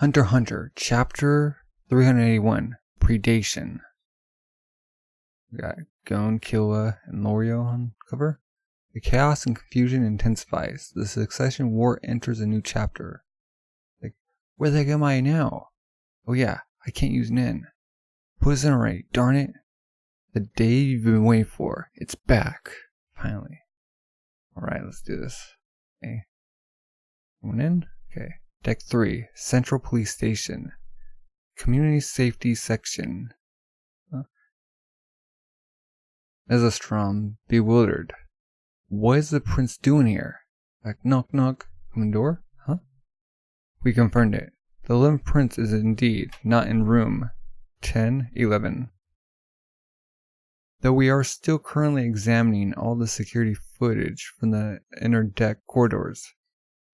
Hunter Hunter Chapter 381 Predation. We got Gon, Killua, and Lorio on cover. The chaos and confusion intensifies. The succession war enters a new chapter. Like, where the heck am I now? Oh yeah, I can't use Nen. Put us in already, darn it. The day you've been waiting for. It's back. Finally. Alright, let's do this. Okay. Going in? Okay. Deck 3. Central Police Station. Community Safety Section. Mesostrom, bewildered. What is the prince doing here? Like, knock knock. Come in door? Huh? We confirmed it. The 11th prince is indeed not in room 1011. Though we are still currently examining all the security footage from the inner deck corridors,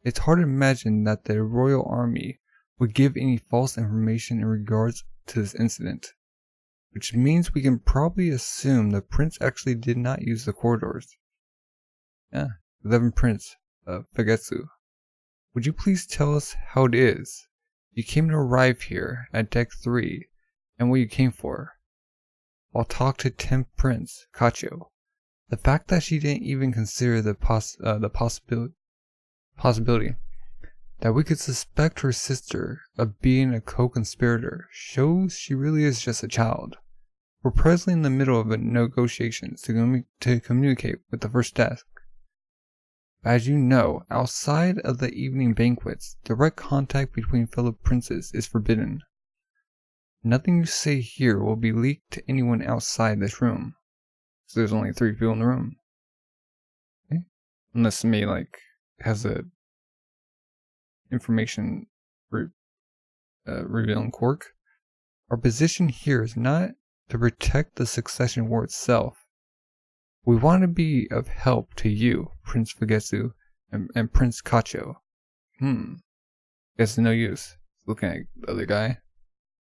it's hard to imagine that the Royal Army would give any false information in regards to this incident, which means we can probably assume the prince actually did not use the corridors. Yeah, 11th Prince Fagetsu. Would you please tell us how it is you came to arrive here at Deck 3 and what you came for? I'll talk to 10th Prince Kacho. The fact that she didn't even consider the possibility that we could suspect her sister of being a co-conspirator shows she really is just a child. We're presently in the middle of negotiations to communicate with the first desk. As you know, outside of the evening banquets, direct contact between fellow princes is forbidden. Nothing you say here will be leaked to anyone outside this room. So there's only 3 people in the room. Okay? Unless somebody has a information revealing quirk. Our position here is not to protect the succession war itself. We want to be of help to you, Prince Fagetsu and Prince Kacho. Guess no use. Looking at the other guy.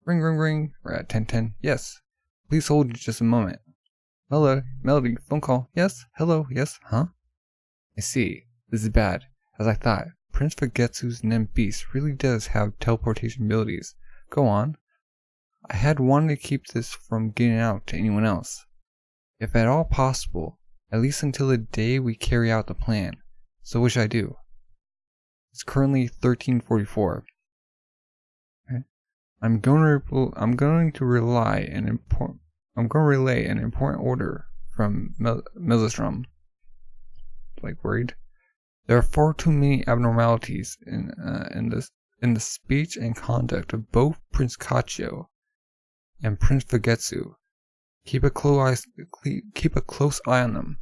Ring ring ring. We're at 1010. Yes. Please hold just a moment. Melody, phone call. Yes. Hello. Yes. Huh? I see. This is bad. As I thought, Prince Fagetsu's Nen Beast really does have teleportation abilities. Go on. I had wanted to keep this from getting out to anyone else. If at all possible, at least until the day we carry out the plan. So what should I do? It's currently 1344. Okay. I'm going to relay an important order from Mesostrom. Worried. There are far too many abnormalities in the speech and conduct of both Prince Kacho and Prince Fagetsu. Keep a close eye on them.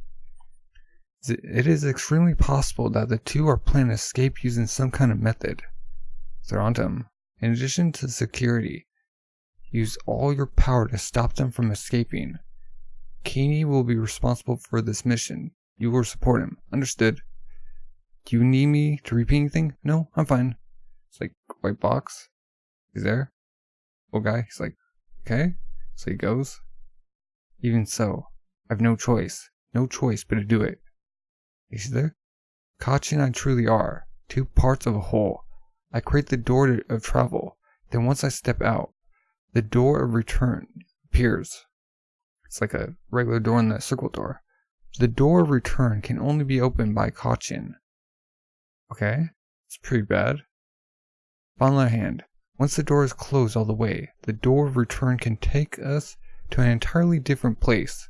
It is extremely possible that the two are planning to escape using some kind of method. So they're onto them. In addition to security, use all your power to stop them from escaping. Kini will be responsible for this mission. You will support him. Understood. Do you need me to repeat anything? No, I'm fine. It's like white box. He's there. Old guy. He's like, okay. So he goes. Even so, I've no choice but to do it. Is there? Kachi and I truly are 2 parts of a whole. I create the door of travel, then once I step out, the door of return appears. It's like a regular door in the circle door. The door of return can only be opened by Kachin. Okay, it's pretty bad. On the other hand, once the door is closed all the way, the door of return can take us to an entirely different place.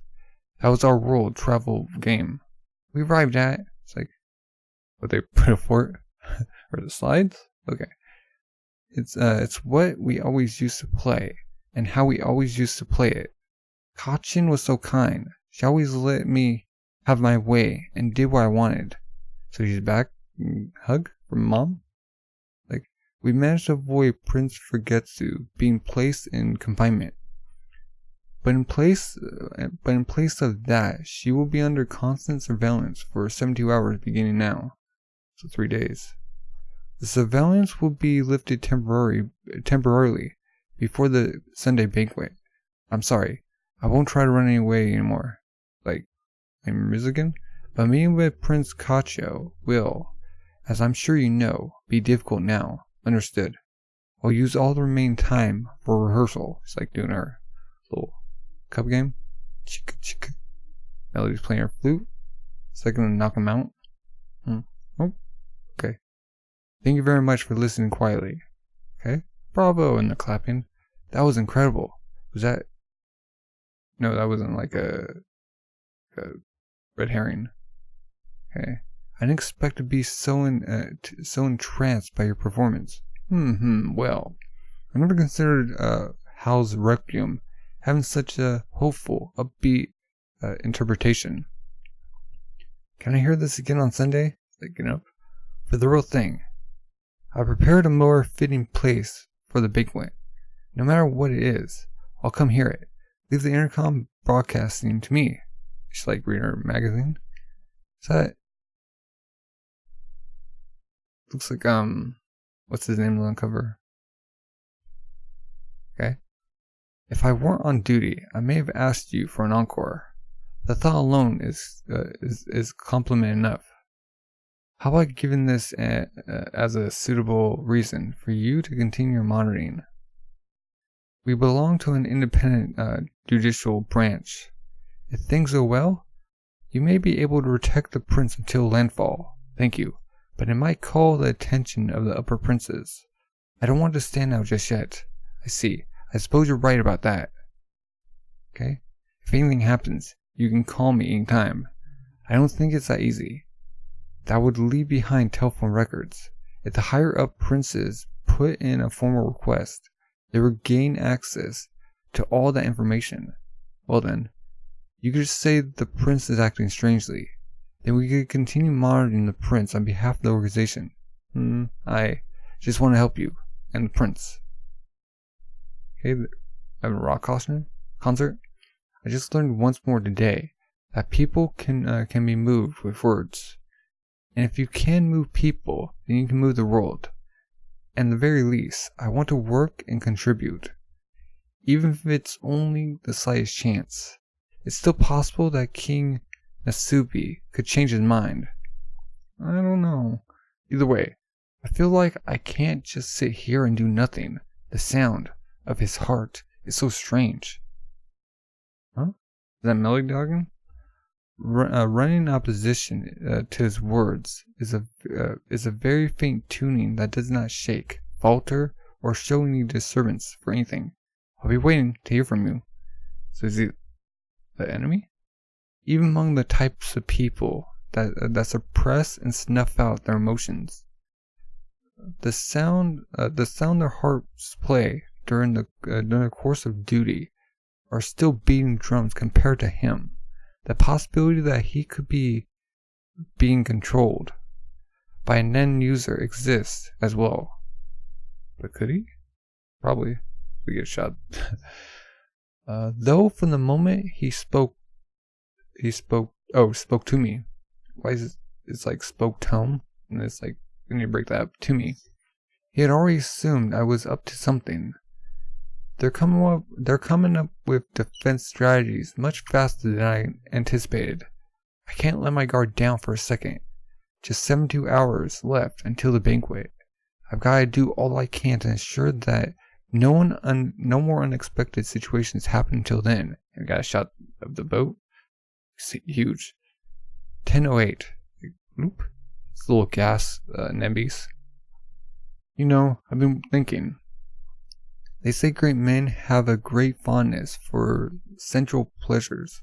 That was our world travel game. We arrived at, it's like, what they put a fort? Or the slides? Okay. It's what we always used to play, and how we always used to play it. Kachin was so kind. She always let me have my way, and did what I wanted. So she's back, hug from mom? We managed to avoid Prince Fagetsu being placed in confinement. But in place of that, she will be under constant surveillance for 72 hours beginning now. So 3 days. The surveillance will be lifted temporarily before the Sunday banquet. I'm sorry, I won't try to run away anymore. I'm Mizugan? But meeting with Prince Kacho will, as I'm sure you know, be difficult now. Understood. I'll use all the remaining time for rehearsal. It's like doing our little cup game. Chicka chicka. Melody's playing her flute. Second to knock him out. Oh, okay. Thank you very much for listening quietly. Okay. Bravo, and the clapping. That was incredible. Was that? No, that wasn't like a red herring. Okay. I didn't expect to be so entranced by your performance. Well, I never considered Hal's Requiem having such a hopeful, upbeat interpretation. Can I hear this again on Sunday? For the real thing. I prepared a more fitting place for the banquet. No matter what it is, I'll come hear it. Leave the intercom broadcasting to me. She's like reading her magazine. Is that? Looks like what's his name on the cover? Okay. If I weren't on duty, I may have asked you for an encore. The thought alone is compliment enough. How about giving this as a suitable reason for you to continue your monitoring? We belong to an independent judicial branch. If things go well, you may be able to protect the prince until landfall. Thank you. But it might call the attention of the upper princes. I don't want to stand out just yet. I see. I suppose you're right about that. Okay? If anything happens, you can call me anytime. I don't think it's that easy. That would leave behind telephone records. If the higher up princes put in a formal request, they would gain access to all that information. Well then, you could just say the prince is acting strangely. Then we could continue monitoring the prince on behalf of the organization. I just want to help you and the prince. Okay, I have a rock concert. I just learned once more today that people can be moved with words. And if you can move people, then you can move the world. And at the very least, I want to work and contribute. Even if it's only the slightest chance. It's still possible that King Nasubi could change his mind. I don't know. Either way, I feel like I can't just sit here and do nothing. The sound of his heart is so strange. Huh? Is that Melody Doggin? Running opposition to his words is a very faint tuning that does not shake, falter, or show any disturbance for anything. I'll be waiting to hear from you. So is he the enemy? Even among the types of people that suppress and snuff out their emotions, the sound their hearts play during the course of duty are still beating drums compared to him. The possibility that he could be being controlled by a Nen user exists as well. But could he? Probably. We get shot. Though from the moment he spoke to me. Why is it? It's like spoke tone, and it's like, I need to break that up. To me. He had already assumed I was up to something. They're coming up with defense strategies much faster than I anticipated. I can't let my guard down for a second. Just 72 hours left until the banquet. I've got to do all I can to ensure that no more unexpected situations happen until then. I got a shot of the boat. It's huge. 10:08. Oop. It's a little gas, Nen Beast. You know, I've been thinking. They say great men have a great fondness for sensual pleasures.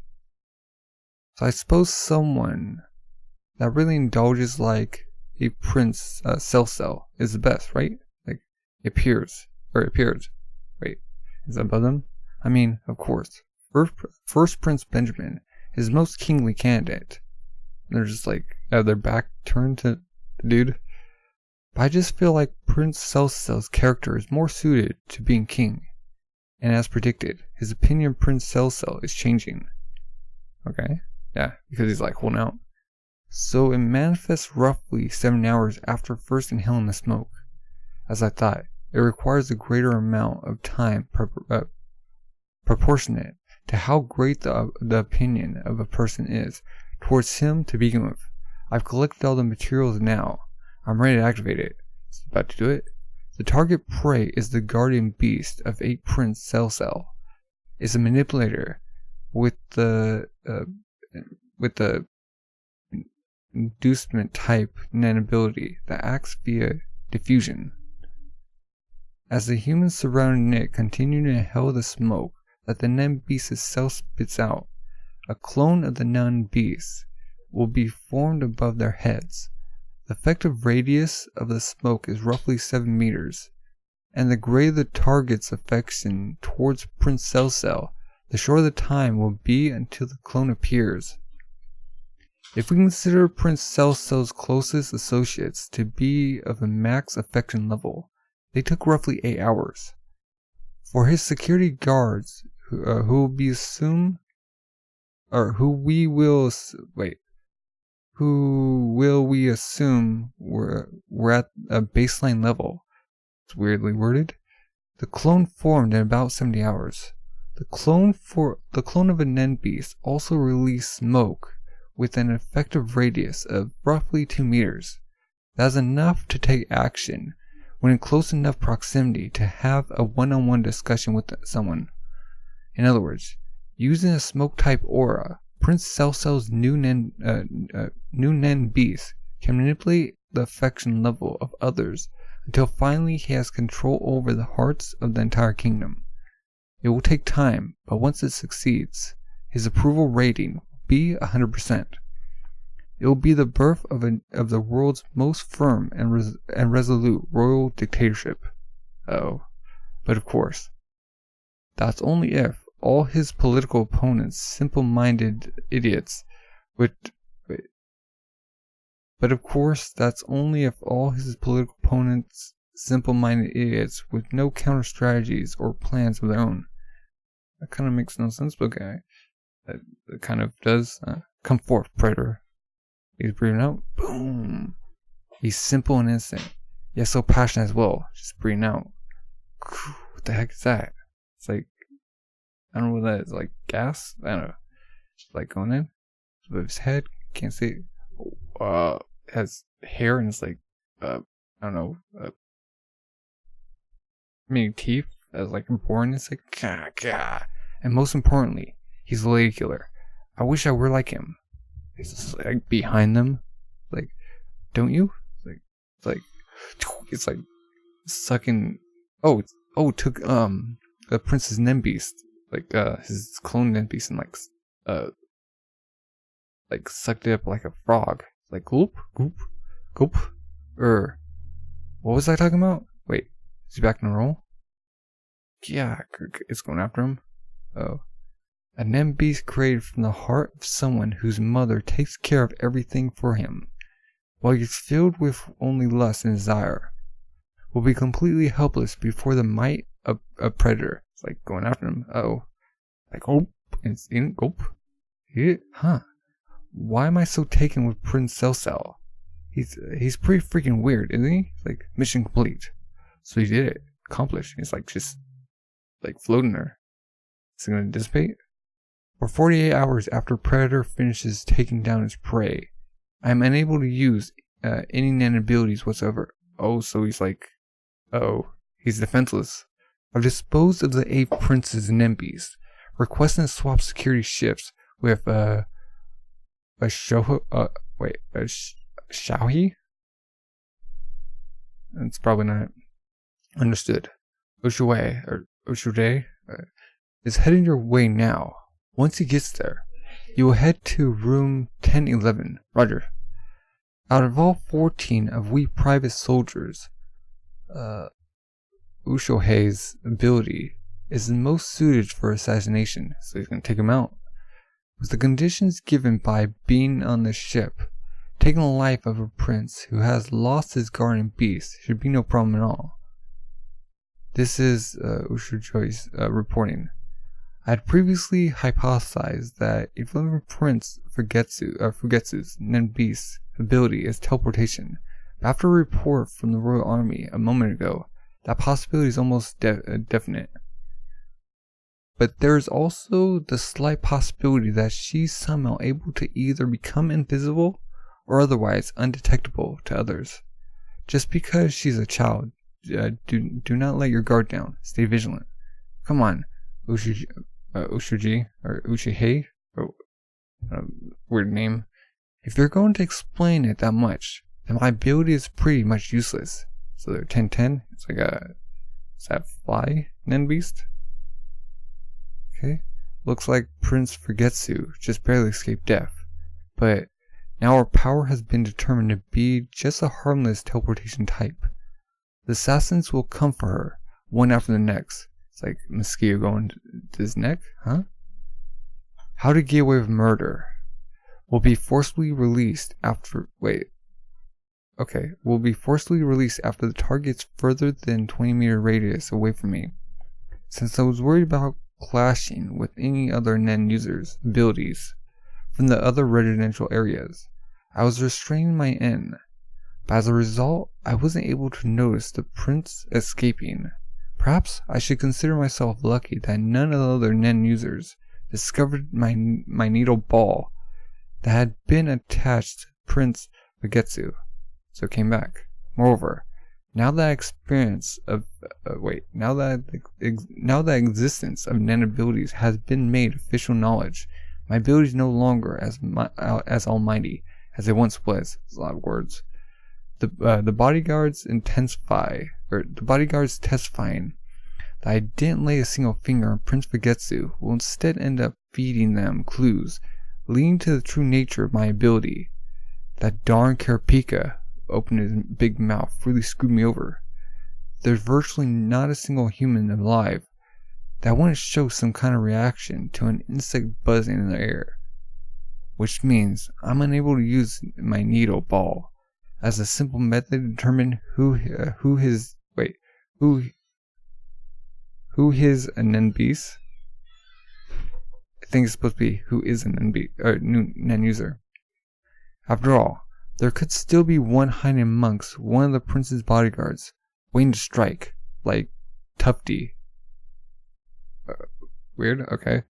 So I suppose someone that really indulges like a Prince Cell is the best, right? Like, it appears. Wait, is that above them? I mean, of course. First Prince Benjamin is most kingly candidate. And they're just like, their back turned to the dude. But I just feel like Prince Cell's character is more suited to being king. And as predicted, his opinion of Prince Cell is changing. Okay? Yeah, because he's like holding out. So it manifests roughly 7 hours after first inhaling the smoke. As I thought, it requires a greater amount of time proportionate to how great the opinion of a person is towards him to begin with. I've collected all the materials now. I'm ready to activate it. It's about to do it. The target prey is the guardian beast of 8 Prince Cell. Is a manipulator with the inducement type Nen ability that acts via diffusion. As the humans surrounding it continue to inhale the smoke that the Nen Beast itself spits out, a clone of the Nen Beast will be formed above their heads. The effective radius of the smoke is roughly 7 meters, and the greater the target's affection towards Prince Cell, the shorter the time will be until the clone appears. If we consider Prince Cell's closest associates to be of a max affection level, they took roughly 8 hours. For his security guards, who will we assume were at a baseline level? It's weirdly worded. The clone formed in about 70 hours. The clone of a Nen Beast also released smoke with an effective radius of roughly 2 meters. That is enough to take action when in close enough proximity to have a one-on-one discussion with someone. In other words, using a smoke-type aura, Prince Cell's new Nen Beast can manipulate the affection level of others until finally he has control over the hearts of the entire kingdom. It will take time, but once it succeeds, his approval rating will be 100%. It will be the birth of the world's most firm and resolute royal dictatorship. Oh, but of course, that's only if all his political opponents, simple-minded idiots, with no counter strategies or plans of their own. That kind of makes no sense, but okay. That kind of does. Come forth, Predator. He's breathing out. Boom. He's simple and innocent, yet so passionate as well. Just breathing out. What the heck is that? It's like, I don't know what that is. Like gas? I don't know. It's like going in. Above his head. Can't see it. Has hair and it's like, I don't know. Many teeth. As like born. It's like, gah, gah. And most importantly, he's a lady killer. I wish I were like him. It's just like behind them. Like, don't you? It's like sucking. It took the Prince's Nen Beast, like his clone Nen Beast, and like sucked it up like a frog. Like goop, goop, goop. What was I talking about? Wait, is he back in the roll? Yeah, it's going after him. Oh. A Nen Beast created from the heart of someone whose mother takes care of everything for him, while he's filled with only lust and desire, will be completely helpless before the might of a predator. It's like going after him. Like, oh, it's in, gulp. Huh. Why am I so taken with Prince Cell? He's pretty freaking weird, isn't he? Like, mission complete. So he did it. Accomplished. He's like, just, like, floating there. Is it going to dissipate? For 48 hours after Predator finishes taking down his prey, I am unable to use any Nen abilities whatsoever. Oh, so he's like, he's defenseless. I've disposed of the 8 Prince's Nen Beast, requesting to swap security shifts with Xiaohe? It's probably not understood. Oshude is heading your way now. Once he gets there, you will head to room 1011. Roger. Out of all 14 of we private soldiers, Ushohei's ability is the most suited for assassination, so he's going to take him out. With the conditions given by being on the ship, taking the life of a prince who has lost his guardian beast should be no problem at all. This is Ushojoi's reporting. I had previously hypothesized that if living Prince Fugetsu's Nen Beast's ability is teleportation, but after a report from the Royal Army a moment ago, that possibility is almost definite. But there is also the slight possibility that she's somehow able to either become invisible or otherwise undetectable to others. Just because she's a child, do not let your guard down. Stay vigilant. Come on, Ushuji, or Uchihei, weird name. If you're going to explain it that much, then my ability is pretty much useless. So they're 10-10. It's like is that fly? Nen Beast? Okay. Looks like Prince Fugetsu just barely escaped death. But now our power has been determined to be just a harmless teleportation type. The assassins will come for her, one after the next. It's like mosquito going to his neck, huh? How to get away with murder. Will be forcibly released after will be forcibly released after the target's further than 20-meter radius away from me. Since I was worried about clashing with any other Nen users' abilities from the other residential areas, I was restraining my N. But as a result, I wasn't able to notice the prince escaping. Perhaps I should consider myself lucky that none of the other Nen users discovered my needle ball that had been attached to Prince Fugetsu, so it came back. Moreover, now that existence of Nen abilities has been made official knowledge, my ability is no longer as almighty as it once was. It's a lot of words. The bodyguards testifying that I didn't lay a single finger on Prince Fugetsu will instead end up feeding them clues leading to the true nature of my ability. That darn Karapika opened his big mouth, really screwed me over. There's virtually not a single human alive that wouldn't show some kind of reaction to an insect buzzing in the air. Which means I'm unable to use my needle ball as a simple method to determine who his a Nen Beast. I think it's supposed to be who is a Nen user. After all, there could still be one hiding amongst one of the prince's bodyguards, waiting to strike, like Tufty. Weird. Okay.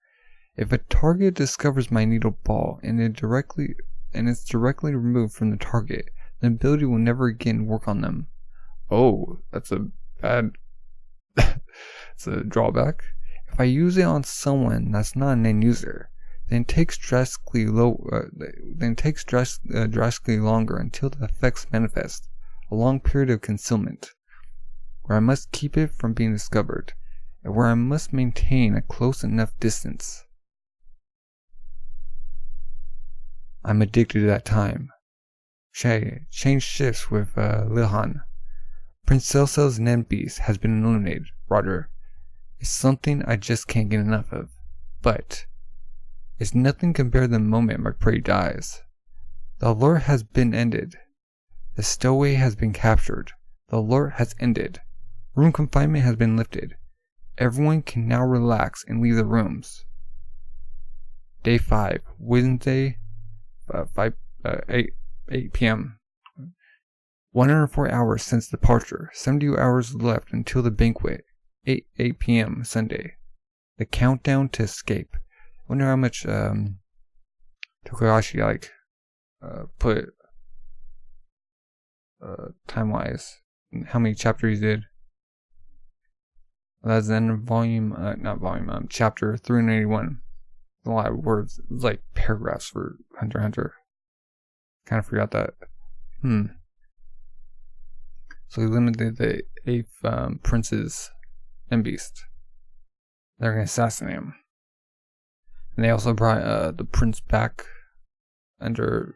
If a target discovers my needle ball and it's directly removed from the target, the ability will never again work on them. Oh, that's a bad. It's a drawback. If I use it on someone that's not a Nen user, then it takes drastically longer until the effects manifest. A long period of concealment, where I must keep it from being discovered, and where I must maintain a close enough distance. I'm addicted to that time. Change shifts with Lilhan. Prince Celso's Nen Beast has been eliminated. Roger. It's something I just can't get enough of. But it's nothing compared to the moment my prey dies. The allure has been ended. The stowaway has been captured. The allure has ended. Room confinement has been lifted. Everyone can now relax and leave the rooms. Day 5, Wednesday, 8 p.m. 104 hours since departure. 72 hours left until the banquet. 8 p.m. Sunday. The countdown to escape. I wonder how much Tokoyashi put time-wise. How many chapters he did. That's the end of chapter 381. A lot of words. It was like paragraphs for Hunter x Hunter. Kind of forgot that. So he limited the 8th prince's Nen Beast. They're going to assassinate him. And they also brought the prince back under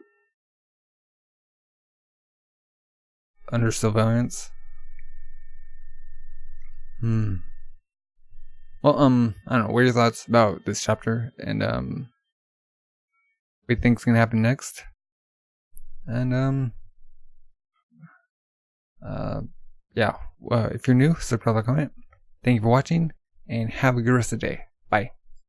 surveillance. Well, I don't know. What are your thoughts about this chapter? And what do you think's gonna happen next? And yeah. If you're new, subscribe, comment. Thank you for watching, and have a good rest of the day.